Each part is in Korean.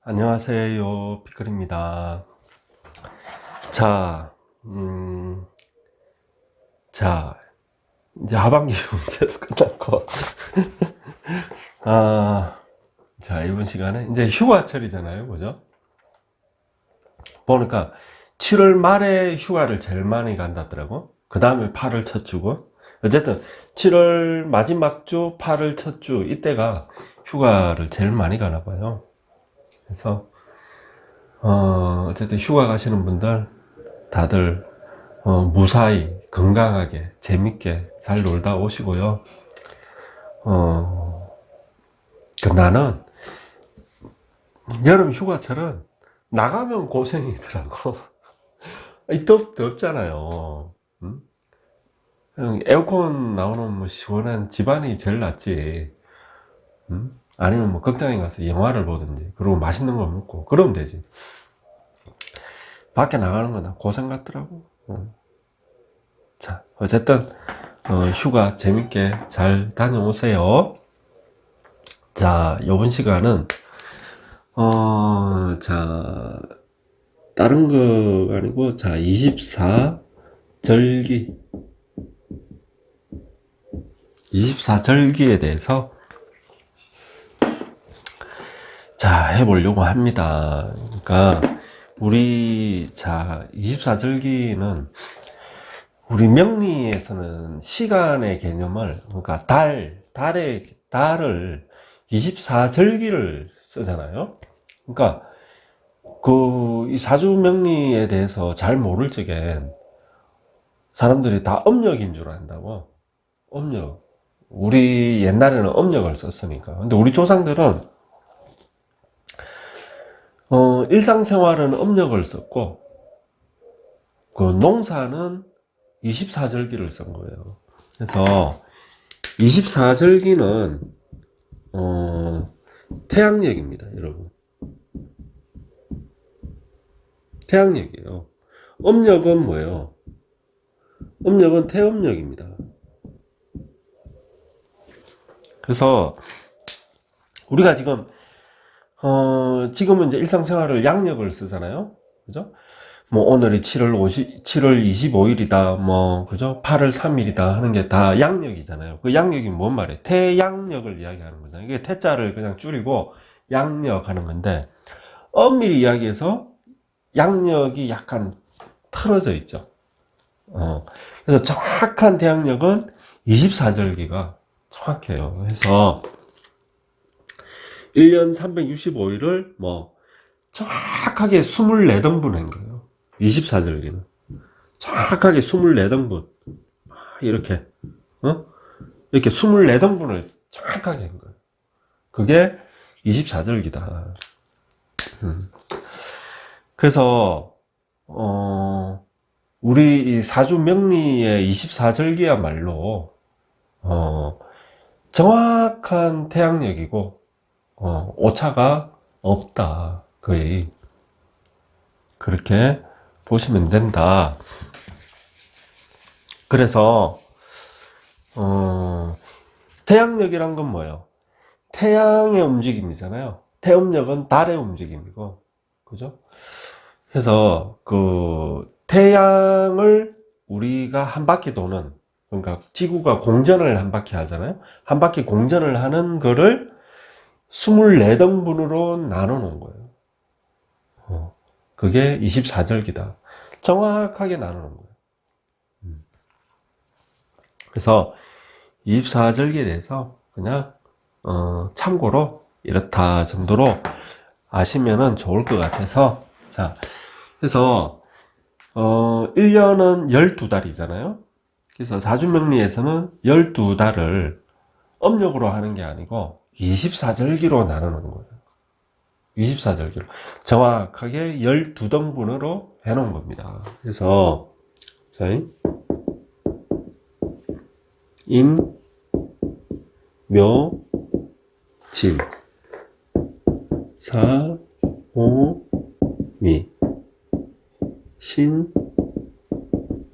안녕하세요, 피클입니다. 자, 자, 이제 하반기 운세도 끝났고, 자, 이번 시간에 이제 휴가철이잖아요, 그죠? 보니까 7월 말에 휴가를 제일 많이 간다더라고. 그 다음에 8월 첫 주고, 어쨌든 7월 마지막 주, 8월 첫 주, 이때가 휴가를 제일 많이 가나 봐요. 그래서, 어쨌든 휴가 가시는 분들, 다들 무사히 건강하게 재밌게 잘 놀다 오시고요. 나는 여름 휴가철은 나가면 고생이더라고. 덥잖아요. 응? 그냥 에어컨 나오는 뭐 시원한 집안이 제일 낫지. 응? 아니면 뭐 극장에 가서 영화를 보든지, 그리고 맛있는 거 먹고 그러면 되지. 밖에 나가는 건 고생 같더라고. 응. 자, 어쨌든 휴가 재밌게 잘 다녀오세요. 자, 요번 시간은 자, 다른 거 아니고, 자, 24절기에 대해서 자, 해보려고 합니다. 그러니까 자, 24절기는 우리 명리에서는 시간의 개념을, 그러니까 달을 24절기를 쓰잖아요. 그러니까 이 사주명리에 대해서 잘 모를 적엔 사람들이 다 âm 력인 줄 안다고. âm 력. 우리 옛날에는 âm 력을 썼으니까. 근데 우리 조상들은 일상생활은 âm 력을 썼고, 그 농사는 24절기를 쓴 거예요. 그래서 24절기는 태양력입니다, 여러분. 태양력이에요. 음력은 뭐예요? 음력은 태음력입니다. 그래서 우리가 지금은 이제 일상생활을 양력을 쓰잖아요. 그죠? 뭐 오늘이 7월 25일이다, 뭐 그죠? 8월 3일이다 하는 게 다 양력이잖아요. 그 양력이 뭔 말이에요? 태양력을 이야기하는 거잖아요. 이게 태자를 그냥 줄이고 양력 하는 건데, 엄밀히 이야기해서 양력이 약간 틀어져 있죠. 그래서 정확한 태양력은 24절기가 정확해요. 그래서 1년 365일을 뭐 정확하게 24등분 한 거예요. 24절기는 정확하게 24등분, 이렇게 이렇게 24등분을 정확하게 한 거예요. 그게 24절기다. 그래서 우리 이 사주 명리의 24절기야말로 정확한 태양력이고, 오차가 없다, 거의. 그렇게 보시면 된다. 그래서 태양력이란 건 뭐예요? 태양의 움직임이잖아요. 태음력은 달의 움직임이고, 그죠? 그래서 그 태양을 우리가 한 바퀴 도는, 그러니까 지구가 공전을 한 바퀴 하잖아요. 한 바퀴 공전을 하는 거를 24등분으로 나눠 놓은 거예요. 그게 24절기다. 정확하게 나눠 놓은 거예요. 그래서 24절기에 대해서 그냥 참고로 이렇다 정도로 아시면은 좋을 것 같아서, 자, 그래서 1년은 12달이잖아요. 그래서 사주명리에서는 12달을 âm 력으로 하는 게 아니고 24절기로 나누는 거예요. 24절기로 정확하게 12등분으로 해놓은 겁니다. 그래서 자, 임, 묘, 진, 사, 오, 미, 신,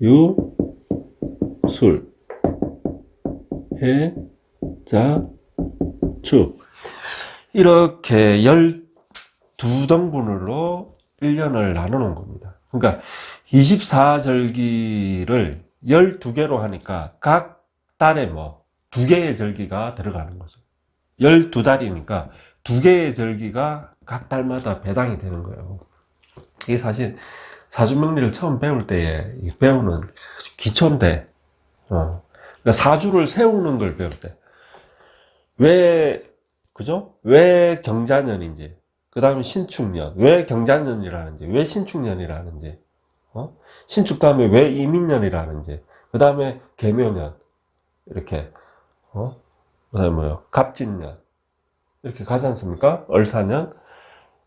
유, 술, 해, 자, 축. 이렇게 두 등분으로 1년을 나눠 놓은 겁니다. 그러니까 24절기를 12개로 하니까 각 달에 뭐 2개의 절기가 들어가는 거죠. 12달이니까 2개의 절기가 각 달마다 배당이 되는 거예요. 이게 사실 사주명리를 처음 배울 때에 배우는 기초인데, 그러니까 사주를 세우는 걸 배울 때, 왜, 그죠? 왜 경자년인지, 그 다음에 신축년, 왜 경자년이라는지, 왜 신축년이라는지, 신축 다음에 왜 이민년이라는지, 그 다음에 계묘년, 이렇게, 그 다음에 뭐요? 갑진년, 이렇게 가지 않습니까? 을사년.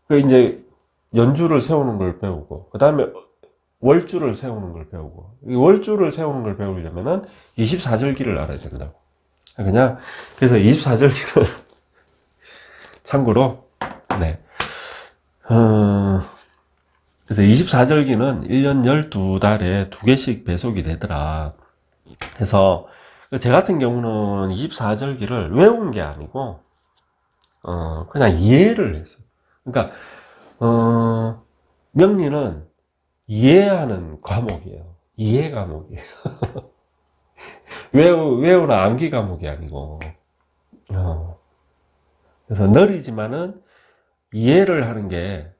그 이제 연주를 세우는 걸 배우고, 그 다음에 월주를 세우는 걸 배우고, 이 월주를 세우는 걸 배우려면은 24절기를 알아야 된다고. 그냥, 그래서 24절기를 참고로, 네. 그래서 24절기는 1년 12달에 2개씩 배속이 되더라. 그래서 제 같은 경우는 24절기를 외운 게 아니고, 그냥 이해를 했어요. 그러니까, 명리는 이해하는 과목이에요. 이해 과목이에요. 외우나 암기 과목이 아니고. 그래서 느리지만은 이해를 하는 게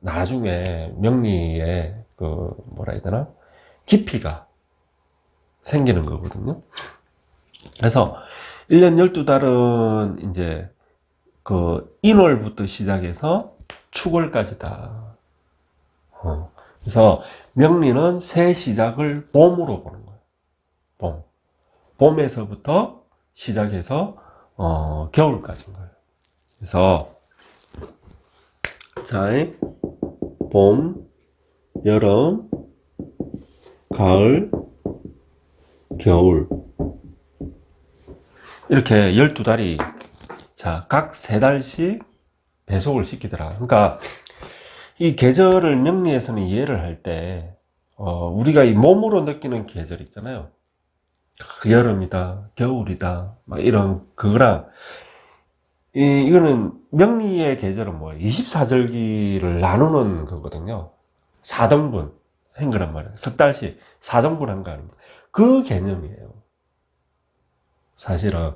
나중에 명리에 그 뭐라 해야 되나? 깊이가 생기는 거거든요. 그래서 1년 12달은 이제 그 인월부터 시작해서 축월까지다. 그래서 명리는 새 시작을 봄으로 보는 거예요. 봄. 봄에서부터 시작해서 겨울까지인 거예요. 그래서 자, 봄, 여름, 가을, 겨울 이렇게 12달이 자, 각 3달씩 배속을 시키더라. 그러니까 이 계절을 명리에서는 이해를 할 때 우리가 이 몸으로 느끼는 계절 있잖아요. 여름이다, 겨울이다, 막 이런 그거랑 이거는 명리의 계절은 뭐예요? 24절기를 나누는 거거든요. 4등분 한 거란 말이에요. 석 달씩 4등분 한 거 아닙니까? 그 개념이에요. 사실은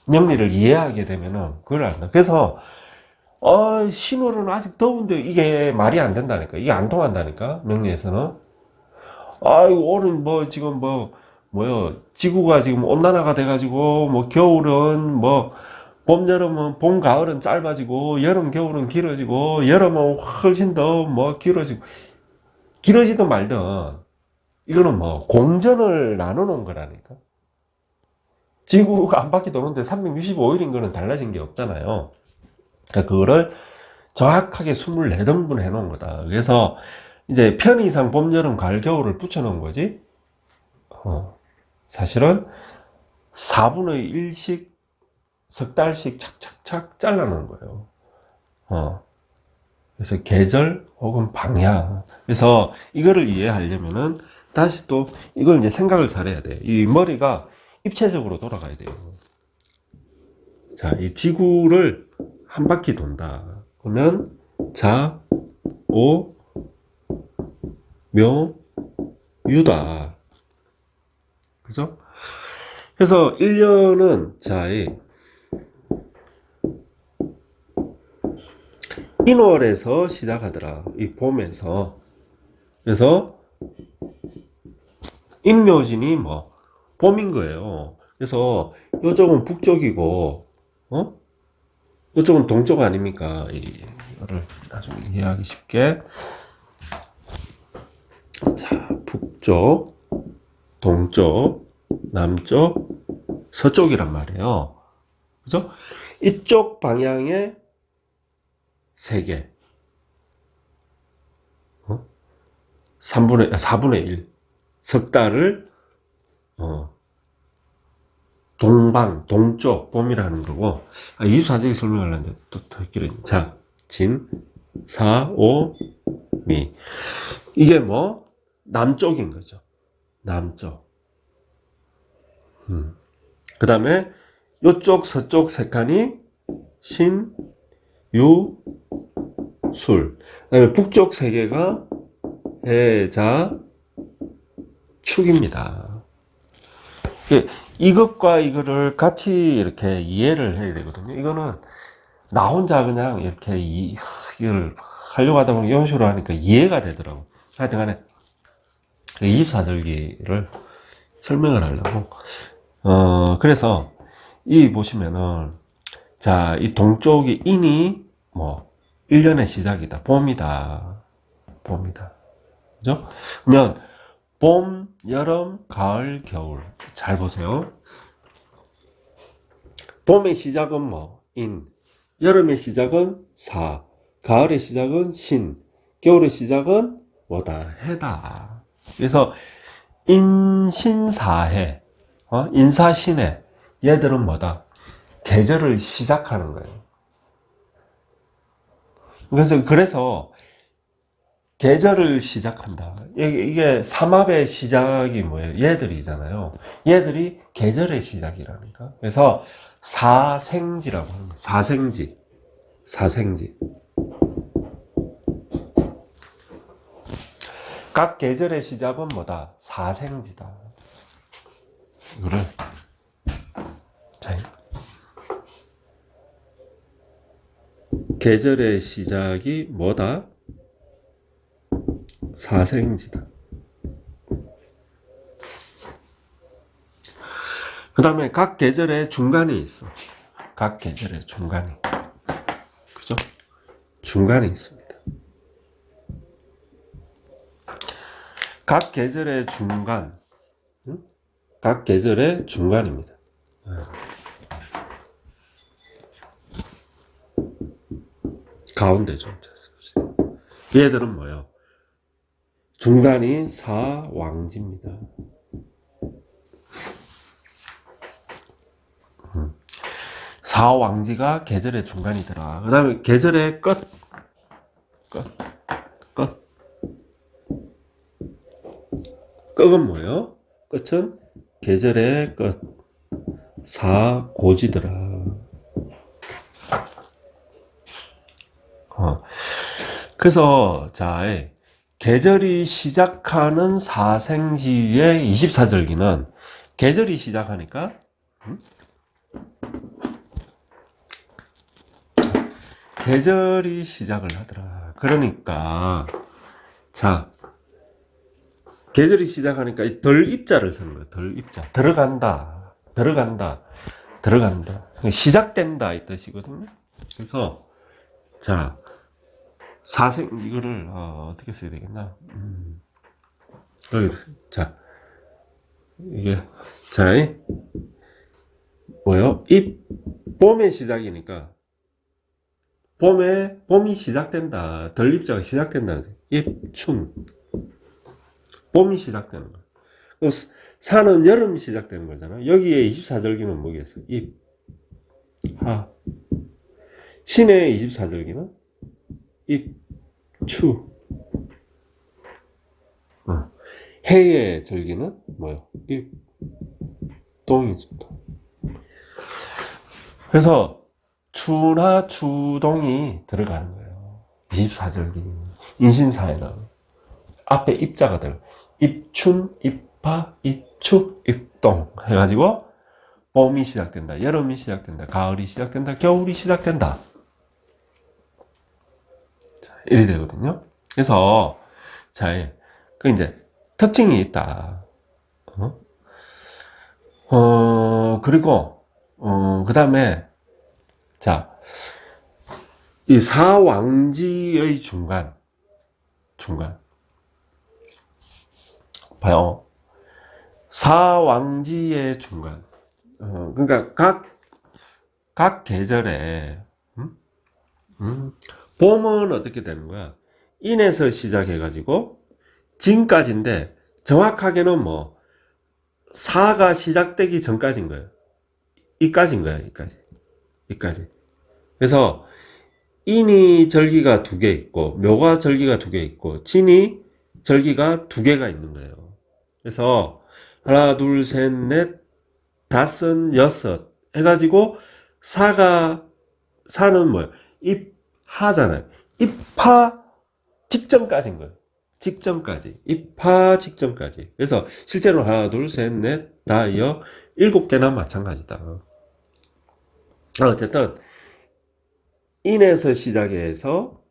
명리를 이해하게 되면은 그걸 안다. 그래서 신월은 아직 더운데 이게 말이 안 된다니까. 이게 안 통한다니까. 명리에서는. 오늘 뭐 지금 뭐요? 지구가 지금 온난화가 돼가지고 뭐 겨울은 뭐 봄, 여름은 봄, 가을은 짧아지고 여름, 겨울은 길어지고 여름은 훨씬 더 뭐 길어지든 말든 이거는 뭐 공전을 나누는 거라니까. 지구가 한 바퀴 도는데 365일인 거는 달라진 게 없잖아요. 그러니까 그거를 정확하게 24등분 해 놓은 거다. 그래서 이제 편의상 봄, 여름, 가을, 겨울을 붙여 놓은 거지. 사실은 4분의 1씩 석 달씩 착착착 잘라 놓은 거예요. 그래서 계절 혹은 방향. 그래서 이거를 이해하려면은 다시 또 이걸 이제 생각을 잘해야 돼. 이 머리가 입체적으로 돌아가야 돼요. 자, 이 지구를 한 바퀴 돈다. 그러면 자, 오, 묘, 유다. 그죠? 그래서 1년은 자, 인월에서 시작하더라. 이 봄에서. 그래서 인묘진이 뭐 봄인 거예요. 그래서 이쪽은 북쪽이고, 이쪽은 동쪽 아닙니까? 이거를 나중에 이해하기 쉽게. 자, 북쪽, 동쪽, 남쪽, 서쪽이란 말이에요. 그죠? 이쪽 방향에 3개. 4분의 1. 석 달을, 동쪽, 봄이라는 거고, 24節기 설명을 하는데 또 더 길어요. 자, 진, 사, 오, 미. 이게 뭐? 남쪽인 거죠. 남쪽. 그 다음에, 요쪽, 서쪽 세 칸이 신, 유, 술. 그다음에 북쪽 세 개가 해, 자, 축입니다. 이것과 이거를 같이 이렇게 이해를 해야 되거든요. 이거는 나 혼자 그냥 이렇게 이걸 하려고 하다 보면 이런 식으로 하니까 이해가 되더라고. 하여튼 간에 24절기를 설명을 하려고. 그래서 이 보시면은 자, 이 동쪽이 인이 뭐 1년의 시작이다. 봄이다. 봄이다. 그죠? 그러면 봄, 여름, 가을, 겨울. 잘 보세요. 봄의 시작은 뭐? 인. 여름의 시작은 사. 가을의 시작은 신. 겨울의 시작은 뭐다? 해다. 그래서 인신사해. 인사신해. 얘들은 뭐다? 계절을 시작하는 거예요. 그래서 계절을 시작한다. 이게 삼합의 시작이 뭐예요? 얘들이잖아요. 얘들이 계절의 시작이라니까. 그래서 사생지라고 하는 거예요. 사생지. 사생지. 각 계절의 시작은 뭐다? 사생지다. 이거를 자, 계절의 시작이 뭐다? 사생지다. 그 다음에 각 계절의 중간이 있어. 각 계절의 중간이. 그죠? 중간이 있습니다. 각 계절의 중간. 각 계절의 중간입니다. 가운데죠. 얘들은 뭐예요? 중간이 사왕지입니다. 사왕지가 계절의 중간이더라. 그 다음에 계절의 끝. 끝은 뭐예요? 끝은 계절의 끝. 사고지더라. 그래서 자, 계절이 시작하는 사생지의 24절기는 계절이 시작하니까 계절이 시작을 하더라. 그러니까 자, 계절이 시작하니까 이 덜 입자를 쓰는 거예요. 덜 입자. 들어간다. 시작된다 이 뜻이거든요. 그래서 자, 사생 이거를 어떻게 써야 되겠나? 여기 자, 이게 자, 뭐요? 봄의 시작이니까 봄이 시작된다. 덜 입자가 시작된다. 입춘. 봄이 시작되는 거야. 그럼 사는 여름이 시작되는 거잖아. 여기에 24절기는 뭐겠어? 입, 하. 신의 24절기는 입, 추. 해의 절기는 뭐요? 입, 동이죠. 그래서 추나 추동이 들어가는 거예요. 24절기. 인신사에는 앞에 입자가 들어가. 입춘, 입하, 입추, 입동 해가지고 봄이 시작된다. 여름이 시작된다. 가을이 시작된다. 겨울이 시작된다. 자, 이리 되거든요. 그래서 자, 그 이제 특징이 있다. 그리고 그 다음에 자, 이 사왕지의 중간 봐요. 사왕지의 중간. 그러니까 각 계절에 봄은 어떻게 되는 거야? 인에서 시작해가지고 진까지인데 정확하게는 뭐 사가 시작되기 전까지인 거예요. 이까지인 거야. 이까지. 그래서 인이 절기가 2개 있고 묘가 절기가 2개 있고 진이 절기가 2개가 있는 거예요. 그래서 하나, 둘, 셋, 넷, 다섯, 여섯 해가지고 사는 뭐예요? 입하잖아요. 입하 직전까지인 거예요. 직전까지. 입하 직전까지. 그래서 실제로 하나, 둘, 셋, 넷, 다, 여, 7개나 마찬가지다. 어쨌든 인에서 시작해서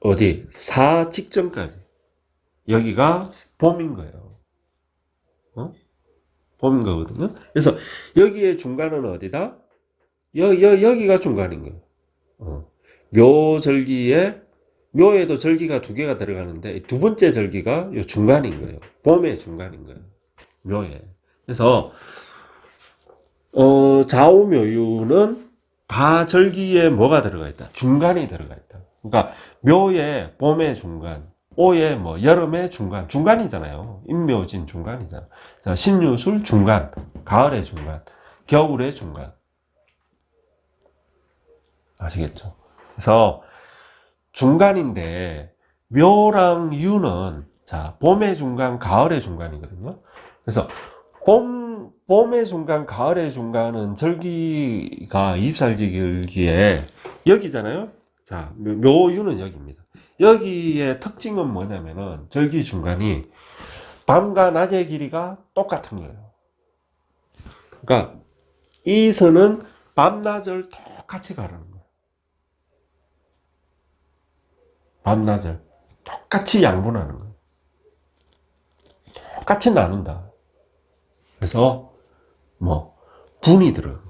어디 사 직전까지 여기가 봄인 거예요. 봄인 거거든요. 그래서 여기에 중간은 어디다? 여기가 중간인 거예요. 묘절기에 묘에도 절기가 2개가 들어가는데 두 번째 절기가 요 중간인 거예요. 봄의 중간인 거예요. 묘에. 그래서 좌우묘유는 다 절기에 뭐가 들어가 있다? 중간이 들어가 있다. 그러니까 묘에 봄의 중간, 오에 뭐 여름의 중간, 중간이잖아요. 임묘진 중간이잖아. 자, 신유술 중간, 가을의 중간, 겨울의 중간. 아시겠죠? 그래서 중간인데 묘랑 유는 자, 봄의 중간, 가을의 중간이거든요. 그래서 봄의 중간, 가을의 중간은 절기가 24절기에 여기잖아요. 자, 묘유는 여기입니다. 여기의 특징은 뭐냐면은 절기 중간이 밤과 낮의 길이가 똑같은 거예요. 그러니까 이 선은 밤낮을 똑같이 가르는 거예요. 밤낮을 똑같이 양분하는 거예요. 똑같이 나눈다. 그래서 뭐 분이 들어요.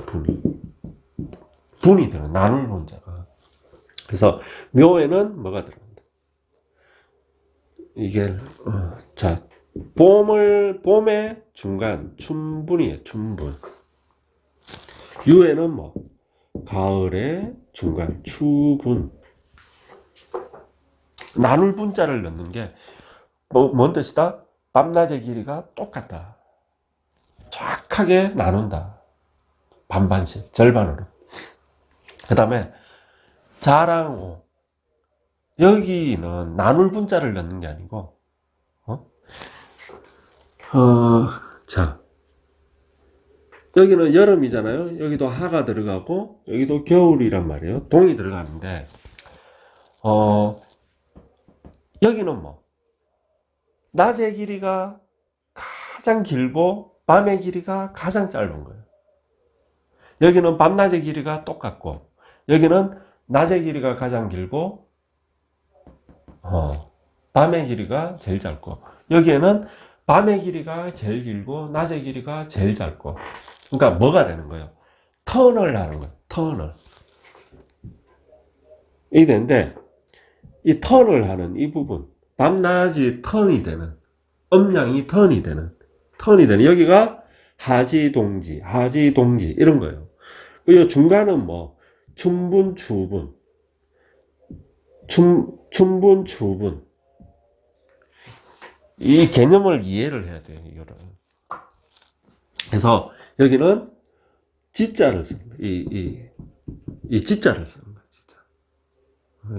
분이 들어요. 나눌 문자가. 그래서 묘에는 뭐가 들어간다. 이게 자, 봄의 중간 춘분이에요. 춘분. 유에는 뭐 가을의 중간 추분. 나눌 분자를 넣는 게 뭔 뜻이다? 밤낮의 길이가 똑같다. 정확하게 나눈다. 반반씩, 절반으로. 그 다음에 자랑 오. 여기는 나눌 분자를 넣는 게 아니고, 자, 여기는 여름이잖아요. 여기도 하가 들어가고, 여기도 겨울이란 말이에요. 동이 들어가는데, 여기는 뭐, 낮의 길이가 가장 길고, 밤의 길이가 가장 짧은 거예요. 여기는 밤낮의 길이가 똑같고, 여기는 낮의 길이가 가장 길고, 밤의 길이가 제일 짧고, 여기에는 밤의 길이가 제일 길고, 낮의 길이가 제일 짧고. 그러니까 뭐가 되는 거예요? 턴을 하는 거예요. 턴을. 이 되는데, 이 턴을 하는 이 부분, 밤낮이 턴이 되는, 음양이 턴이 되는, 여기가 하지동지, 이런 거예요. 이 중간은 뭐, 춘분, 추분, 춘분, 추분. 이 개념을 이해를 해야 돼요, 이거를. 그래서 여기는 지자를 쓰는 거예요. 이 지자를 쓰는 거예요, 지자.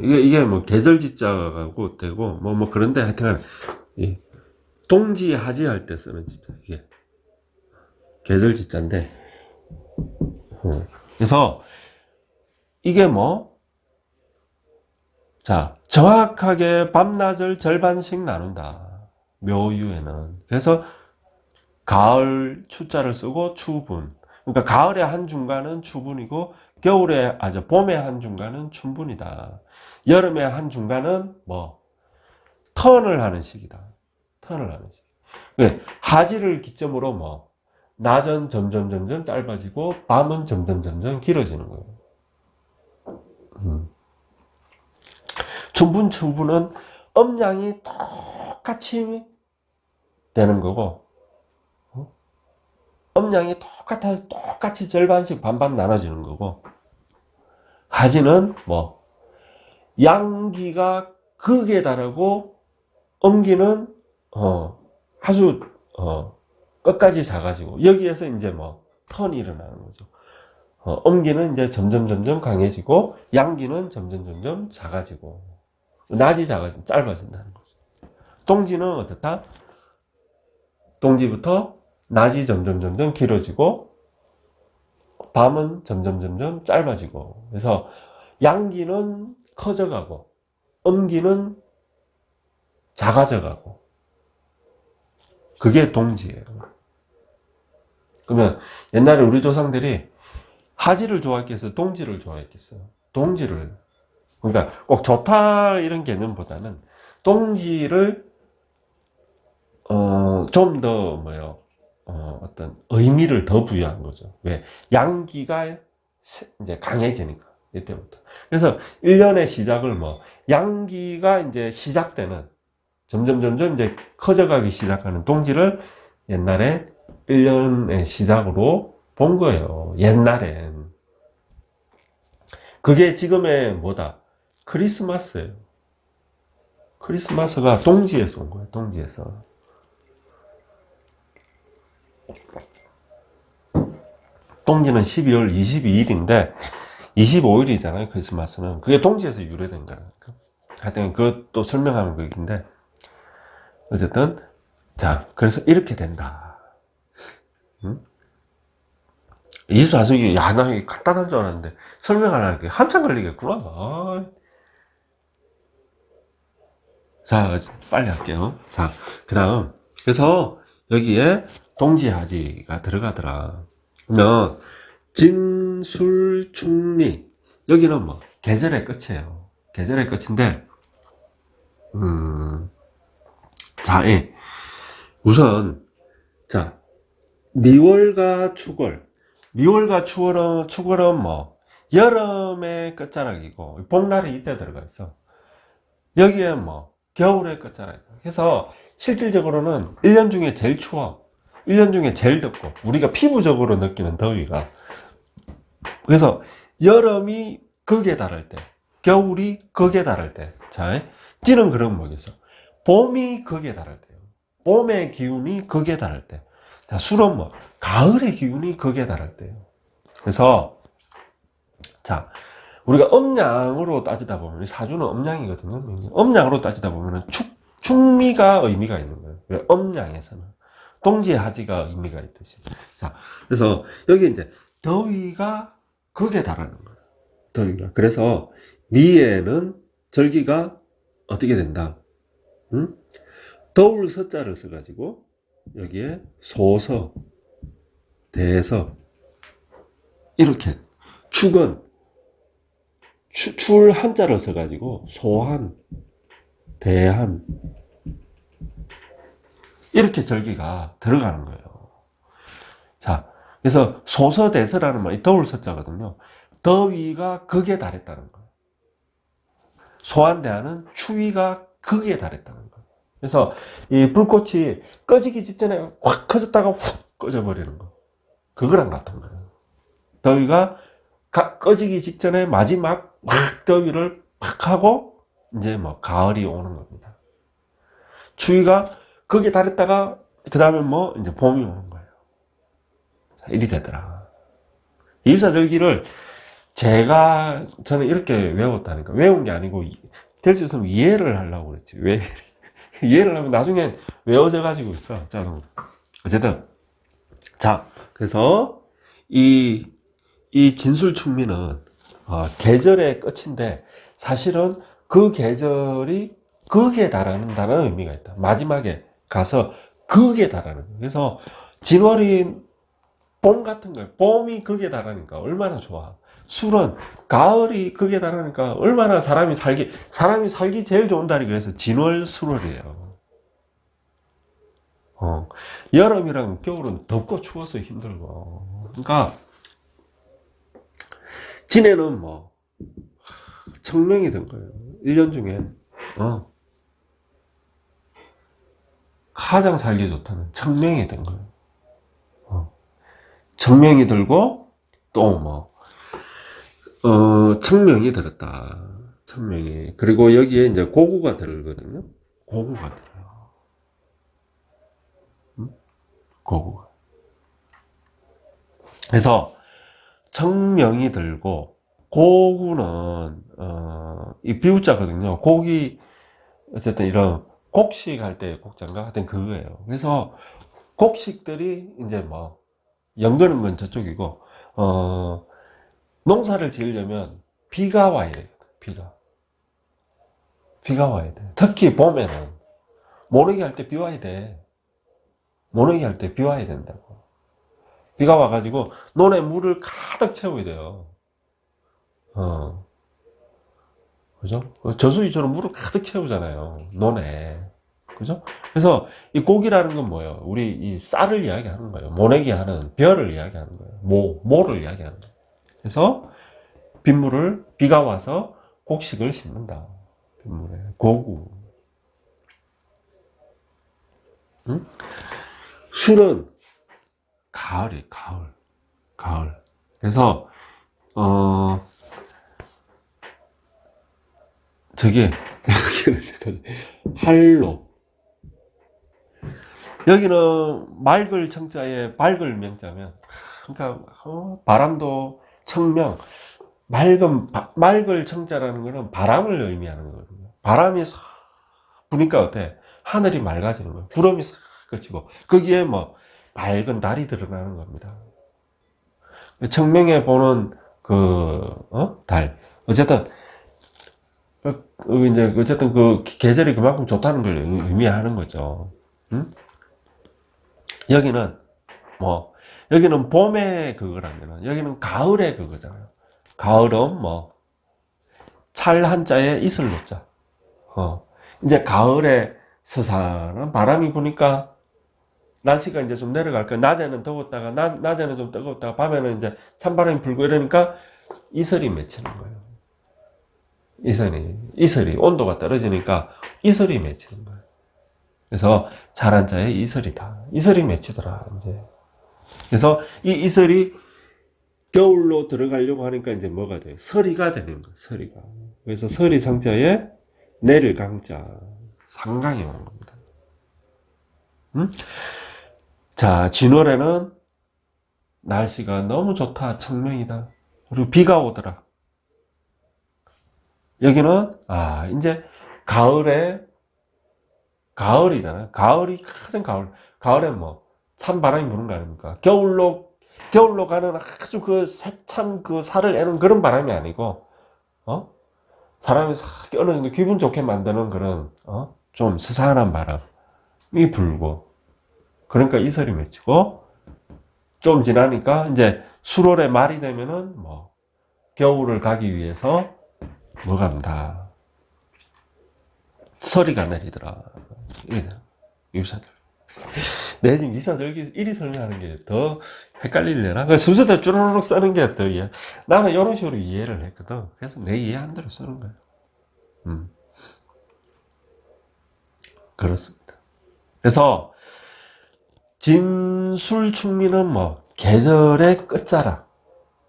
이게 뭐 계절 지자가고 되고, 뭐 그런데 하여튼, 동지, 하지 할 때 쓰는 지자, 이게. 계절 지자인데, 그래서 이게 뭐, 자, 정확하게 밤낮을 절반씩 나눈다. 묘유에는. 그래서 가을 추자를 쓰고 추분. 그러니까 가을의 한 중간은 추분이고 봄의 한 중간은 춘분이다. 여름의 한 중간은 뭐 턴을 하는 시기다. 턴을 하는 시기. 왜? 하지를 기점으로 뭐 낮은 점점 짧아지고 밤은 점점 길어지는 거예요. 춘분, 추분은 음양이 똑같이 되는 거고, 음양이 똑같이 절반씩 반반 나눠지는 거고, 하지는 뭐, 양기가 극에 달하고, 음기는, 아주, 끝까지 작아지고, 여기에서 이제 뭐, 턴이 일어나는 거죠. 음기는 이제 점점 강해지고, 양기는 점점 작아지고, 낮이 짧아진다는 거죠. 동지는 어떻다? 동지부터 낮이 점점 길어지고 밤은 점점 짧아지고. 그래서 양기는 커져가고 엄기는 작아져가고 그게 동지예요. 그러면 옛날에 우리 조상들이 하지를 좋아했겠어요? 동지를 좋아했겠어요? 동지를. 그러니까 꼭 좋다 이런 개념보다는 동지를 좀 더 어떤 의미를 더 부여한 거죠. 왜? 양기가 이제 강해지니까 이때부터. 그래서 1년의 시작을 양기가 이제 시작되는 점점 이제 커져가기 시작하는 동지를 옛날에 1년의 시작으로 본 거예요. 옛날엔. 그게 지금의 뭐다? 크리스마스예요. 크리스마스가 동지에서 온 거예요. 동지에서. 동지는 12월 22일인데 25일이잖아요. 크리스마스는. 그게 동지에서 유래된 거예요. 하여튼 그것도 설명하는 거긴데 어쨌든 자 그래서 이렇게 된다. 응? 24세기 나 이게 간단한 줄 알았는데 설명하려는 게 한참 걸리겠구나. 자 빨리 할게요. 자 그 다음 그래서 여기에 동지하지가 들어가더라. 그러면 진술충리 여기는 계절의 끝이에요. 계절의 끝인데 자 우선 자 미월과 축월 미월과 축월은 여름의 끝자락이고 봄날이 이때 들어가 있어. 여기에 겨울의 끝자락. 그래서 실질적으로는 1년 중에 제일 추워. 1년 중에 제일 덥고 우리가 피부적으로 느끼는 더위가. 그래서 여름이 극에 달할 때, 겨울이 극에 달할 때. 자, 찌는 그런 뭐겠어? 봄이 극에 달할 때요. 봄의 기운이 극에 달할 때. 자, 술은 가을의 기운이 극에 달할 때요. 그래서 자, 우리가 음양으로 따지다 보면 사주는 음양이거든요. 음양으로 따지다 보면 축미가 의미가 있는 거예요. 왜? 음양에서는 동지하지가 의미가 있듯이. 자, 그래서 여기 이제 더위가 극에 달하는 거예요. 더위가. 그래서 미에는 절기가 어떻게 된다? 응? 더울 서자를 써가지고 여기에 소서, 대서 이렇게 축은 출 한자를 써가지고 소한, 대한 이렇게 절기가 들어가는 거예요. 자, 그래서 소서대서라는 말이 더울 서자거든요. 더위가 극에 달했다는 거예요. 소한대하는 추위가 극에 달했다는 거예요. 그래서 이 불꽃이 꺼지기 직전에 확 커졌다가 훅 꺼져버리는 거. 그거랑 같은 거예요. 더위가 꺼지기 직전에 마지막 확 더위를 확 하고 이제 가을이 오는 겁니다. 추위가 거기에 달했다가 그 다음에 이제 봄이 오는 거예요. 이리 되더라. 입사절기를 저는 이렇게 외웠다니까. 외운 게 아니고 될 수 있으면 이해를 하려고 그랬지. 왜 이해를 하면 나중에 외워져 가지고 있어. 자, 어쨌든 자 그래서 이 진술충미는 계절의 끝인데 사실은 그 계절이 극에 달하는다는 의미가 있다. 마지막에 가서 극에 달하는 거예요. 그래서 진월이 봄 같은 거예요. 봄이 극에 달하니까 얼마나 좋아. 술은 가을이 극에 달하니까 얼마나 사람이 살기 제일 좋은 달이 그래서 진월 술월이에요. 여름이랑 겨울은 덥고 추워서 힘들고. 그러니까 진해는 청명이 된 거예요. 1년 중에 가장 살기 좋다는 청명이 된 거예요. 청명이 들고 또 청명이 들었다. 청명이. 그리고 여기에 이제 고구가 들거든요. 고구가 들어요. 고구가. 그래서 청명이 들고 고구는 이 비우자거든요. 곡이 어쨌든 이런 곡식 할 때 곡자인가 하여튼 그거예요. 그래서 곡식들이 이제 연거는 건 저쪽이고 농사를 지으려면 비가 와야 돼요. 비가. 비가 와야 돼. 특히 봄에는 모내기 할 때 비 와야 돼. 모내기 할 때 비 와야 된다고. 비가 와가지고 논에 물을 가득 채워야 돼요. 그죠? 저수지처럼 물을 가득 채우잖아요. 논에. 그죠? 그래서 이 곡이라는 건 뭐예요? 우리 이 쌀을 이야기하는 거예요. 모내기 하는 벼를 이야기하는 거예요. 모를 이야기하는 거예요. 그래서 빗물을 비가 와서 곡식을 심는다. 빗물에 고구. 응? 술은 가을. 그래서 저기 할로. 여기는 맑을 청자에 밝을 명자면, 그러니까 바람도 청명. 맑을 청자라는 거는 바람을 의미하는 거거든요. 바람이 싹 부니까 어때? 하늘이 맑아지는 거예요. 구름이 싹 그치고 거기에 뭐 밝은 달이 드러나는 겁니다. 청명에 보는 달. 어쨌든 어쨌든 그 계절이 그만큼 좋다는 걸 의미하는 거죠. 응? 여기는 여기는 봄에 그거라면 여기는 가을에 그거잖아요. 가을은 찰 한자에 있을 노자. 이제 가을에 서산한 바람이 부니까 날씨가 이제 좀 내려갈 거야. 낮에는 더웠다가 낮에는 좀 뜨거웠다가 밤에는 이제 찬바람이 불고 이러니까 이슬이 맺히는 거예요. 이슬이 온도가 떨어지니까 이슬이 맺히는 거예요. 그래서 찰 한자에 이슬이다. 이슬이 맺히더라 이제. 그래서 이 이슬이 겨울로 들어가려고 하니까 이제 뭐가 돼요? 서리가 되는 거예요. 서리가. 그래서 서리 상자에 내릴 강자 상강이 오는 겁니다. 자, 진월에는 날씨가 너무 좋다, 청명이다. 그리고 비가 오더라. 여기는 이제 가을이잖아요. 가을이 가장 가을에 찬바람이 부는 거 아닙니까? 겨울로 가는 아주 세찬 살을 애는 그런 바람이 아니고, 사람이 싹 어느 정도 기분 좋게 만드는 그런, 좀 스산한 바람이 불고, 그러니까 이슬이 맺히고, 좀 지나니까 이제 수월의 말이 되면은 겨울을 가기 위해서 간다. 서리가 내리더라. 유사절. 내 지금 유사절기 1위 설명하는 게 더 헷갈리려나? 순서대로 쭈르륵 쓰는 게 더 이해. 나는 이런 식으로 이해를 했거든. 그래서 내 이해한 대로 쓰는 거야. 그렇습니다. 그래서 진술충미는 계절의 끝자락.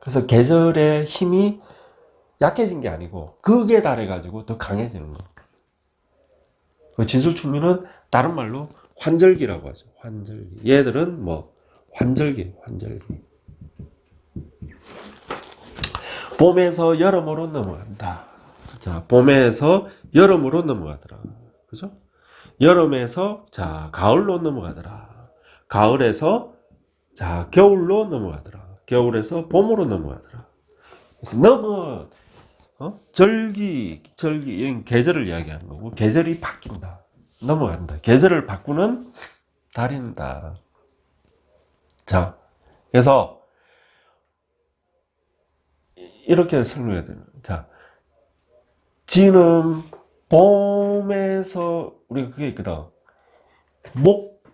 그래서 계절의 힘이 약해진 게 아니고 극에 달해가지고 더 강해지는 거. 그 진술충미는 다른 말로 환절기라고 하죠. 환절기. 얘들은 환절기. 봄에서 여름으로 넘어간다. 자, 봄에서 여름으로 넘어가더라. 그죠? 여름에서 가을로 넘어가더라. 가을에서 겨울로 넘어가더라. 겨울에서 봄으로 넘어가더라. 그래서 절기, 계절을 이야기하는 거고, 계절이 바뀐다. 넘어간다. 계절을 바꾸는 달인다. 자, 그래서 이렇게 설명해야 돼요. 자, 지는 봄에서 우리가 그게 있거든.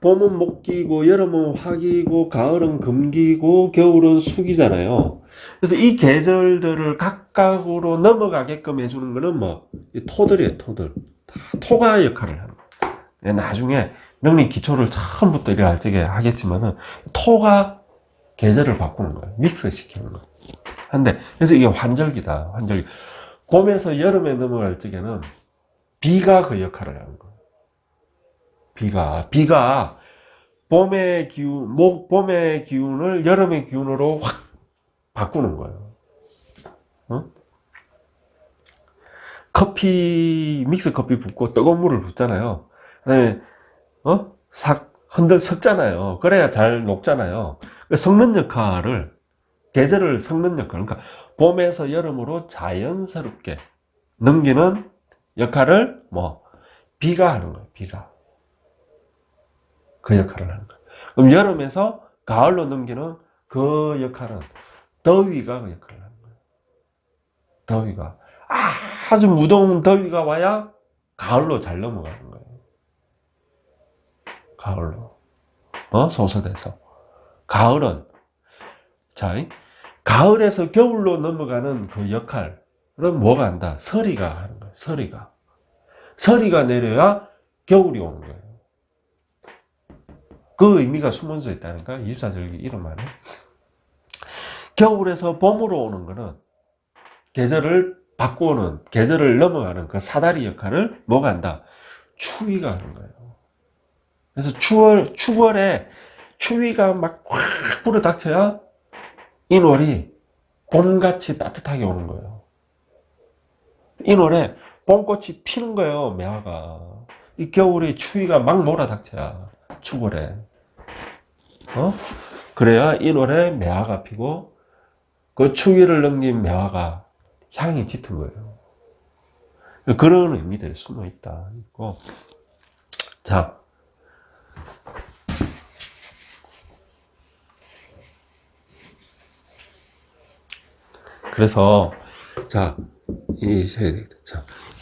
봄은 목기고, 여름은 화기고, 가을은 금기고, 겨울은 수기잖아요. 그래서 이 계절들을 각각으로 넘어가게끔 해주는 거는 토들이에요, 토들. 다 토가 역할을 하는 거예요. 나중에 능리 기초를 처음부터 이렇게 할 적에 하겠지만은, 토가 계절을 바꾸는 거예요. 믹스 시키는 거예요. 그래서 이게 환절기다, 환절기. 봄에서 여름에 넘어갈 적에는 비가 그 역할을 하는 거예요. 비가 봄의 기운을 여름의 기운으로 확 바꾸는 거예요. 믹스 커피 붓고 뜨거운 물을 붓잖아요. 그다음에 섞잖아요. 그래야 잘 녹잖아요. 섞는 역할을, 계절을 섞는 역할, 그러니까 봄에서 여름으로 자연스럽게 넘기는 역할을 뭐 비가 하는 거예요. 비가 그 역할을 하는 거예요. 그럼 여름에서 가을로 넘기는 그 역할은 더위가 그 역할을 하는 거예요. 더위가 아주 무더운 더위가 와야 가을로 잘 넘어가는 거예요. 가을로 소설에서 가을은 자 가을에서 겨울로 넘어가는 그 역할은 뭐가 한다? 서리가 하는 거예요. 서리가 내려야 겨울이 오는 거예요. 그 의미가 숨어져 있다니까. 24절기 이름 안에. 겨울에서 봄으로 오는 거는 계절을 바꾸는, 계절을 넘어가는 그 사다리 역할을 뭐가 한다? 추위가 하는 거예요. 그래서 6월에 추위가 막 확 불어닥쳐야 인월이 봄같이 따뜻하게 오는 거예요. 인월에 봄꽃이 피는 거예요, 매화가. 이 겨울에 추위가 막 몰아닥쳐야, 추월에. 그래야 인월에 매화가 피고, 그 추위를 넘긴 매화가 향이 짙은 거예요. 그런 의미들이 숨어 있다. 자. 그래서, 자,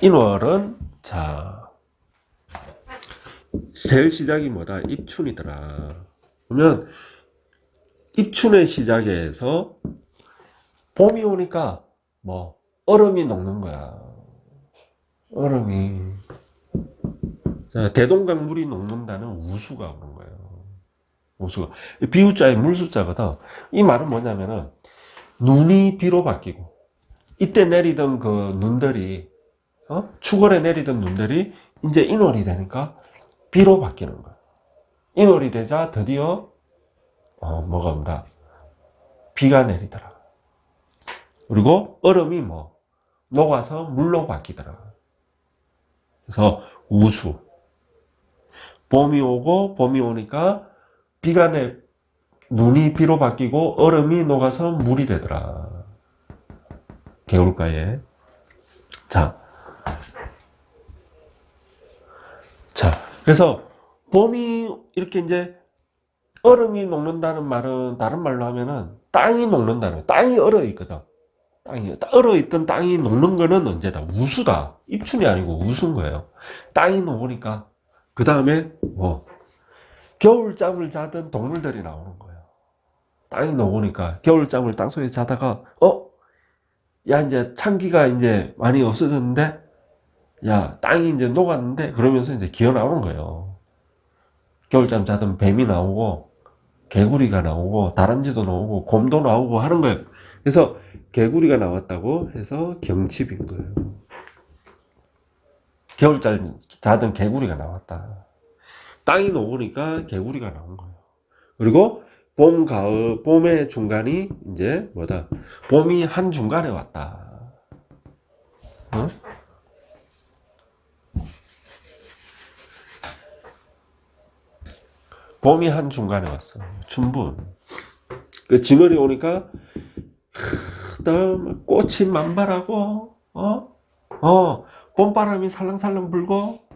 인월은, 자, 제일 시작이 뭐다? 입춘이더라. 그러면, 입춘의 시작에서 봄이 오니까, 뭐, 얼음이 녹는 거야. 얼음이. 자, 대동강 물이 녹는다는 우수가 오는 거예요. 우수가. 비우자의 물수자거든. 이 말은 뭐냐면은, 눈이 비로 바뀌고, 이때 내리던 그 눈들이, 추월에 내리던 눈들이 이제 인월이 되니까 비로 바뀌는 거야. 인월이 되자 드디어, 뭐가 온다? 비가 내리더라. 그리고 얼음이 뭐, 녹아서 물로 바뀌더라. 그래서 우수. 봄이 오니까 비가 눈이 비로 바뀌고 얼음이 녹아서 물이 되더라. 개울가에. 자, 그래서 봄이 이렇게 이제 얼음이 녹는다는 말은 다른 말로 하면은 땅이 녹는다는, 땅이 얼어 있거든. 땅이 얼어 있던 땅이 녹는 거는 언제다? 우수다. 입춘이 아니고 우수인 거예요. 땅이 녹으니까 그 다음에 뭐 겨울잠을 자던 동물들이 나오는 거예요. 땅이 녹으니까 겨울잠을 땅속에 자다가 야 이제 찬기가 이제 많이 없어졌는데 야 땅이 이제 녹았는데 그러면서 이제 기어 나오는 거예요. 겨울잠 자던 뱀이 나오고 개구리가 나오고 다람쥐도 나오고 곰도 나오고 하는 거예요. 그래서 개구리가 나왔다고 해서 경칩인 거예요. 겨울잠 자던 개구리가 나왔다. 땅이 녹으니까 개구리가 나온 거예요. 그리고 봄, 가을, 봄의 중간이 이제 뭐다? 봄이 한 중간에 왔다. 봄이 한 중간에 왔어. 춘분. 그 진월이 오니까 꽃이 만발하고 봄바람이 살랑살랑 불고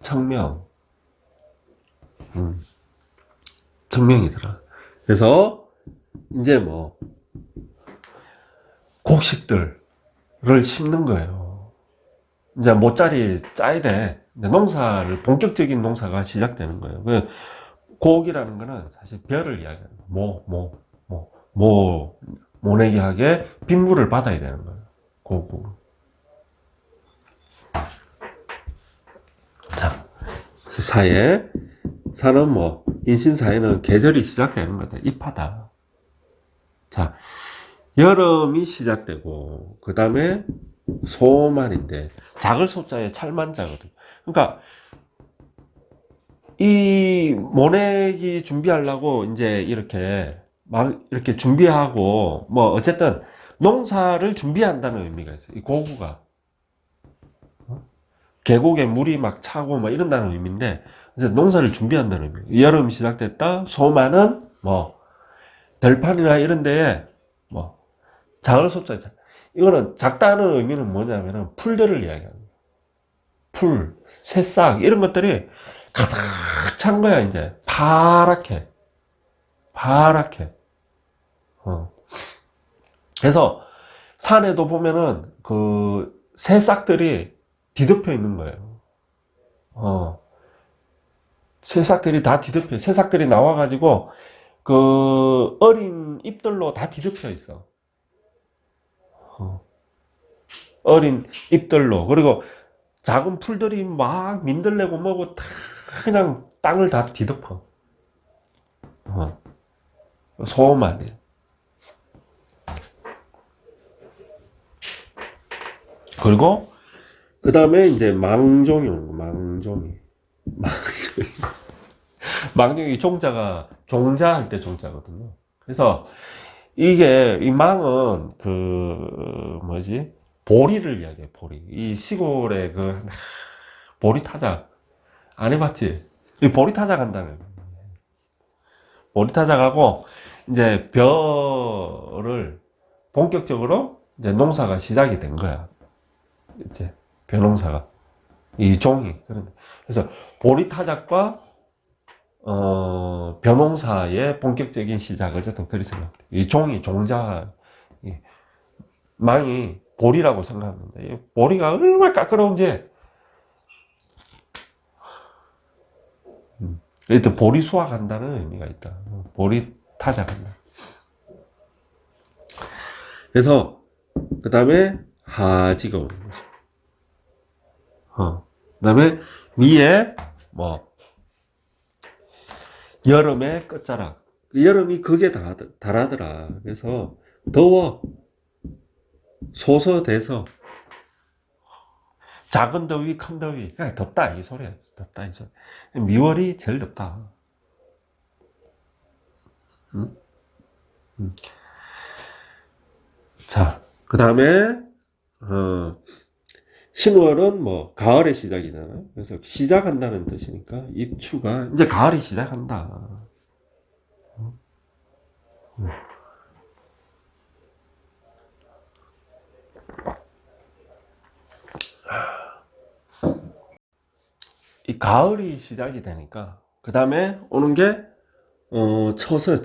청명. 청명이더라. 그래서 이제 뭐 곡식들을 심는 거예요. 이제 모짜리 짜야 돼. 농사를, 본격적인 농사가 시작되는 거예요. 곡이라는 거는 사실 별을 이야기하는 거예요. 모내기하게 빗물을 받아야 되는 거예요. 곡. 자, 사는 뭐, 인신사회는 계절이 시작되는 거다. 입하다. 자, 여름이 시작되고, 그 다음에 소말인데, 작을 소자에 찰만자거든. 그러니까, 이 모내기 준비하려고 이제 이렇게 막 이렇게 준비하고, 뭐, 어쨌든 농사를 준비한다는 의미가 있어요. 이 고구가. 계곡에 물이 막 차고 막 이런다는 의미인데, 이제 농사를 준비한다는 의미. 여름 시작됐다. 소만은 뭐 들판이나 이런 데에 뭐 작을 소자, 이거는 작다는 의미는 뭐냐면은 풀들을 이야기하는 거예요. 풀, 새싹 이런 것들이 가득 찬 거야. 이제 파랗게 파랗게. 그래서 산에도 보면은 그 새싹들이 뒤덮여 있는 거예요. 새싹들이 다 뒤덮여. 새싹들이 나와가지고 그 어린 잎들로 다 뒤덮여 있어. 어린 잎들로. 그리고 작은 풀들이 막 민들레고 뭐고 다 그냥 땅을 다 뒤덮어. 소음 아니에요. 그리고 그 다음에 이제 망종이 오는 거. 망종이. 망종이 종자가 종자할 때 종자거든요. 그래서 이게 이 망은 그 뭐지 보리를 이야기해. 보리. 이 시골에 그 보리 타작 안 해봤지? 이 보리 타작 한다는 거예요. 보리 타작하고 이제 벼를 본격적으로 이제 농사가 시작이 된 거야. 이제 벼농사가 이 종이. 그래서 보리 타작과 벼농사의 본격적인 시작, 어쨌든 그렇게 생각합니다. 이 종이, 종자, 이 망이 보리라고 생각합니다. 이 보리가 얼마나 까끌어온지. 일단 보리 수확한다는 의미가 있다. 보리 타작한다. 그래서 그 다음에 하지가 오는 거죠. 그 다음에 위에 뭐 여름의 끝자락. 여름이 극에 달하더라. 그래서 더워. 소서돼서 작은 더위, 큰 더위. 그냥 덥다 이 소리야. 덥다 이 소리. 미월이 제일 덥다. 응? 응. 자, 그 다음에 신월은 뭐 가을의 시작이잖아요. 그래서 시작한다는 뜻이니까 입추가 이제 가을이 시작한다. 이 가을이 시작이 되니까 그 다음에 오는 게 처서.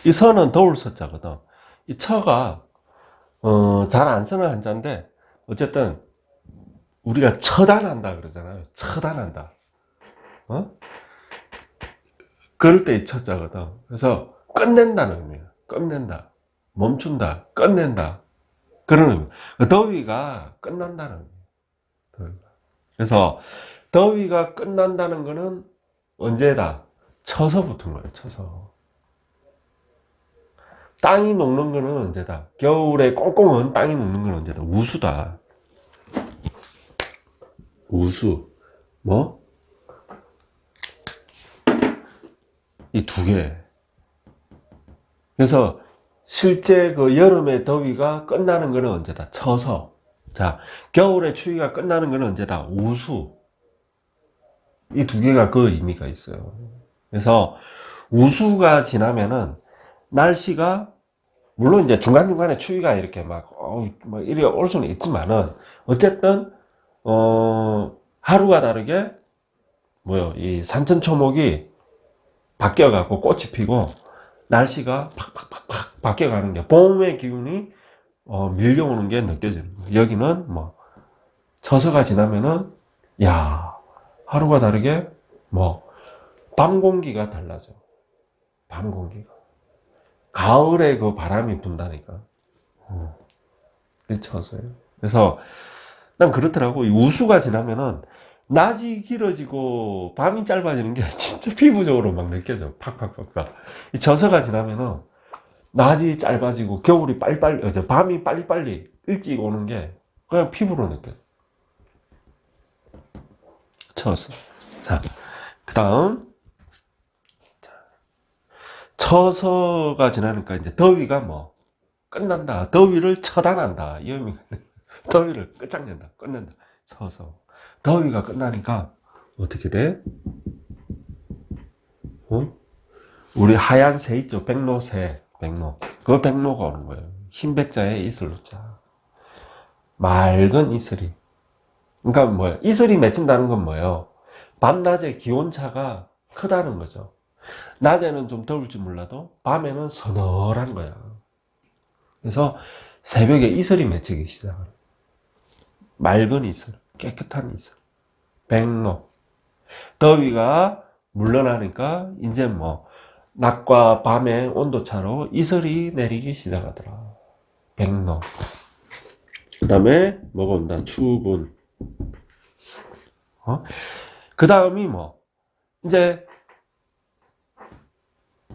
이 서는 더울 서자거든. 이 처가 잘 안 쓰는 한자인데 어쨌든 우리가 처단한다 그러잖아요. 처단한다. 그럴 때 이 처자거든. 그래서 끝낸다는 의미예요. 끝낸다. 멈춘다. 끝낸다. 그런 의미. 더위가 끝난다는 의미예요. 그래서 더위가 끝난다는 거는 언제다? 처서 붙은 거예요. 처서. 땅이 녹는 거는 언제다? 겨울에 꽁꽁은 땅이 녹는 건 언제다? 우수다. 우수. 뭐? 이 두 개. 그래서 실제 그 여름의 더위가 끝나는 거는 언제다? 처서. 자, 겨울의 추위가 끝나는 거는 언제다? 우수. 이 두 개가 그 의미가 있어요. 그래서 우수가 지나면은 날씨가 물론 이제 중간중간에 추위가 이렇게 막 이렇게 올 수는 있지만은 어쨌든 하루가 다르게 이 산천초목이 바뀌어갖고 꽃이 피고 날씨가 팍팍팍팍 바뀌어가는 게 봄의 기운이 밀려오는 게 느껴지는 거예요. 여기는 뭐 처서가 지나면은 야 하루가 다르게 밤 공기가 달라져. 밤 공기가 가을에 그 바람이 분다니까. 처서요. 그래서 난 그렇더라고. 이 우수가 지나면은 낮이 길어지고 밤이 짧아지는 게 진짜 피부적으로 막 느껴져. 팍팍팍팍. 이 저서가 지나면은 낮이 짧아지고 겨울이 빨리빨리, 밤이 빨리빨리 일찍 오는 게 그냥 피부로 느껴져. 처서. 자, 그 다음. 처서가 지나니까 이제 더위가 끝난다. 더위를 처단한다. 이 의미가 더위를 끝장낸다. 끝낸다. 처서. 더위가 끝나니까 어떻게 돼? 우리 하얀 새 있죠? 백로새, 백로. 그 백로가 오는 거예요. 흰 백자에 이슬로자. 맑은 이슬이. 그러니까 뭐예요? 이슬이 맺힌다는 건 뭐예요? 밤낮의 기온차가 크다는 거죠. 낮에는 좀 더울지 몰라도 밤에는 서늘한 거야. 그래서 새벽에 이슬이 맺히기 시작해요. 맑은 이슬, 깨끗한 이슬, 백로. 더위가 물러나니까 이제 뭐 낮과 밤의 온도차로 이슬이 내리기 시작하더라. 백로. 그 다음에 뭐가 온다? 추분. 그 다음이 뭐 이제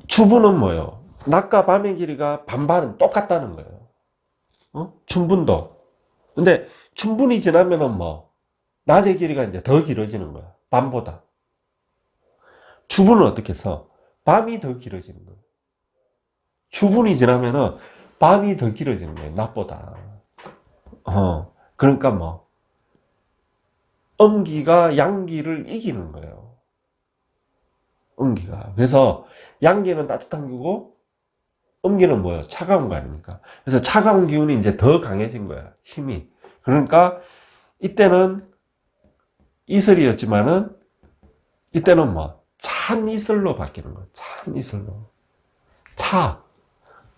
추분은 뭐예요? 낮과 밤의 길이가 반반은 똑같다는 거예요. 춘분도. 근데 춘분이 지나면은 뭐 낮의 길이가 이제 더 길어지는 거야. 밤보다. 추분은 어떻게 해서 밤이 더 길어지는 거예요. 추분이 지나면은 밤이 더 길어지는 거예요. 낮보다. 그러니까 뭐 음기가 양기를 이기는 거예요. 음기가. 그래서 양기는 따뜻한 기고 음기는 뭐예요? 차가운 거 아닙니까? 그래서 차가운 기운이 이제 더 강해진 거야. 힘이. 그러니까 이때는 이슬이었지만은 이때는 뭐 찬 이슬로 바뀌는 거예요. 찬 이슬로.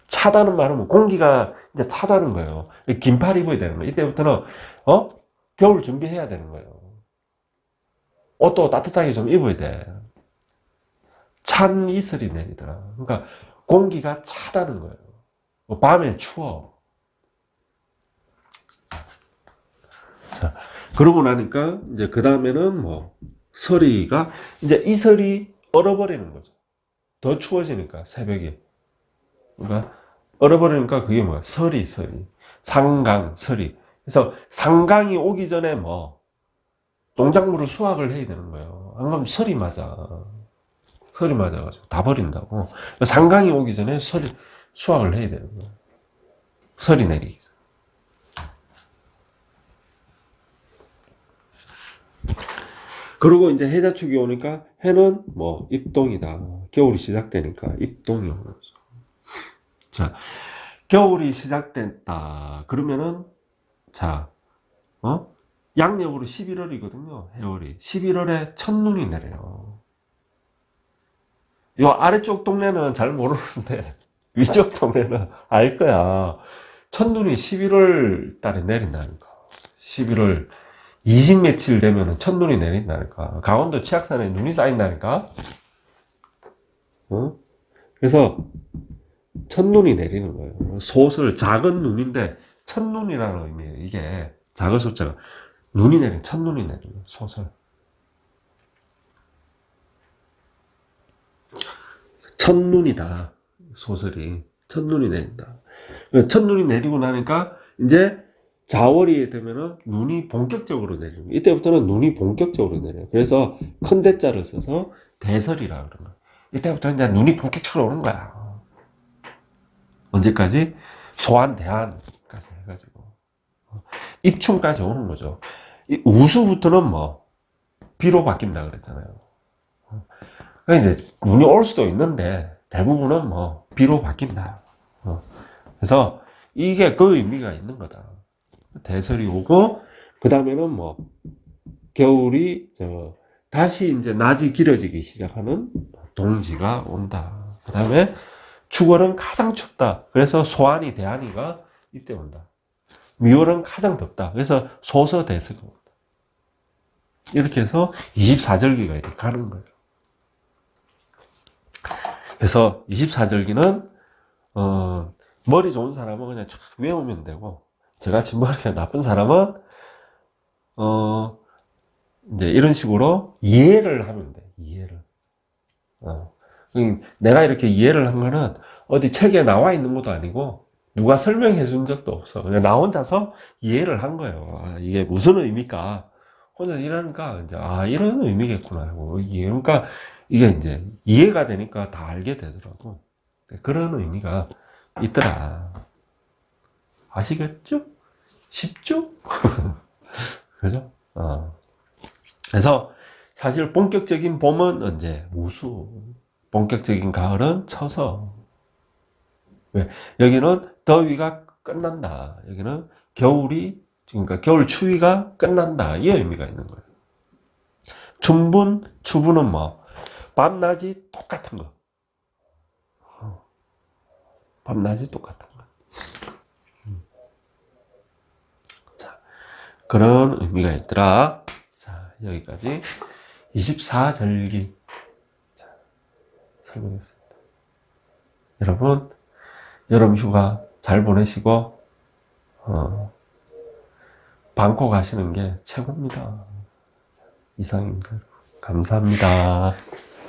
차다는 말은 뭐 공기가 이제 차다는 거예요. 긴팔 입어야 되는 거예요. 이때부터는 겨울 준비해야 되는 거예요. 옷도 따뜻하게 좀 입어야 돼. 찬 이슬이 내리더라. 그러니까 공기가 차다는 거예요. 밤에 추워. 자, 그러고 나니까 이제 그 다음에는 뭐 서리가 이제 이슬이 얼어버리는 거죠. 더 추워지니까 새벽에. 그러니까 얼어버리니까 그게 뭐야? 서리. 상강, 서리. 그래서 상강이 오기 전에 뭐 농작물을 수확을 해야 되는 거예요. 안 그러면 설이 맞아가지고 다 버린다고. 상강이 오기 전에 수확을 해야 되는 거예요. 설이 내리기. 그리고 이제 해자축이 오니까 해는 뭐 입동이다. 겨울이 시작되니까 입동이 오는 거죠. 자, 겨울이 시작됐다. 그러면은 자, 양력으로 11월이거든요. 해월이. 11월에 첫눈이 내려요. 요 아래쪽 동네는 잘 모르는데 위쪽 동네는 알 거야. 첫눈이 11월 달에 내린다니까. 11월 20 며칠 되면은 첫눈이 내린다니까. 강원도 치악산에 눈이 쌓인다니까. 그래서 첫눈이 내리는 거예요. 소설, 작은 눈인데 첫눈이라는 의미예요. 이게 작은 소자가 눈이 내리는, 첫눈이 내리는 소설. 첫눈이다. 소설이. 첫눈이 내린다. 첫눈이 내리고 나니까 이제 자월이 되면은 눈이 본격적으로 내리는 거예요. 이때부터는 눈이 본격적으로 내려요. 그래서 큰 대자를 써서 대설이라 그러는 거예요. 이때부터 이제 눈이 본격적으로 오는 거야. 언제까지? 소환, 대안까지 해가지고. 입춘까지 오는 거죠. 이 우수부터는 뭐, 비로 바뀐다 그랬잖아요. 그러니까 이제 눈이 올 수도 있는데, 대부분은 뭐, 비로 바뀐다. 그래서 이게 그 의미가 있는 거다. 대설이 오고, 그 다음에는 뭐, 겨울이, 다시 이제 낮이 길어지기 시작하는 동지가 온다. 그 다음에 축월은 가장 춥다. 그래서 소환이, 대안이가 이때 온다. 미월은 가장 덥다. 그래서 소서대서가 온다. 이렇게 해서 24절기가 이렇게 가는 거예요. 그래서 24절기는 머리 좋은 사람은 그냥 쫙 외우면 되고, 저같이 머리가 나쁜 사람은 이제 이런 식으로 이해를 하면 돼. 이해를. 내가 이렇게 이해를 한 거는 어디 책에 나와 있는 것도 아니고 누가 설명해 준 적도 없어. 그냥 나 혼자서 이해를 한 거예요. 이게 무슨 의미일까? 혼자 일하니까 이제 이런 의미겠구나 하고 그러니까 이게 이제 이해가 되니까 다 알게 되더라고. 그런 의미가 있더라. 아시겠죠? 쉽죠? 그죠? 그래서 사실 본격적인 봄은 언제? 우수. 본격적인 가을은 쳐서. 왜? 여기는 더위가 끝난다. 여기는 겨울이, 그러니까 겨울 추위가 끝난다. 이 의미가 있는 거예요. 춘분, 추분은 뭐? 밤낮이 똑같은 거. 밤낮이 똑같은 거. 자, 그런 의미가 있더라. 자, 여기까지 24절기. 자, 설명했습니다. 여러분, 여름 휴가 잘 보내시고, 방콕 가시는 게 최고입니다. 이상입니다. 감사합니다.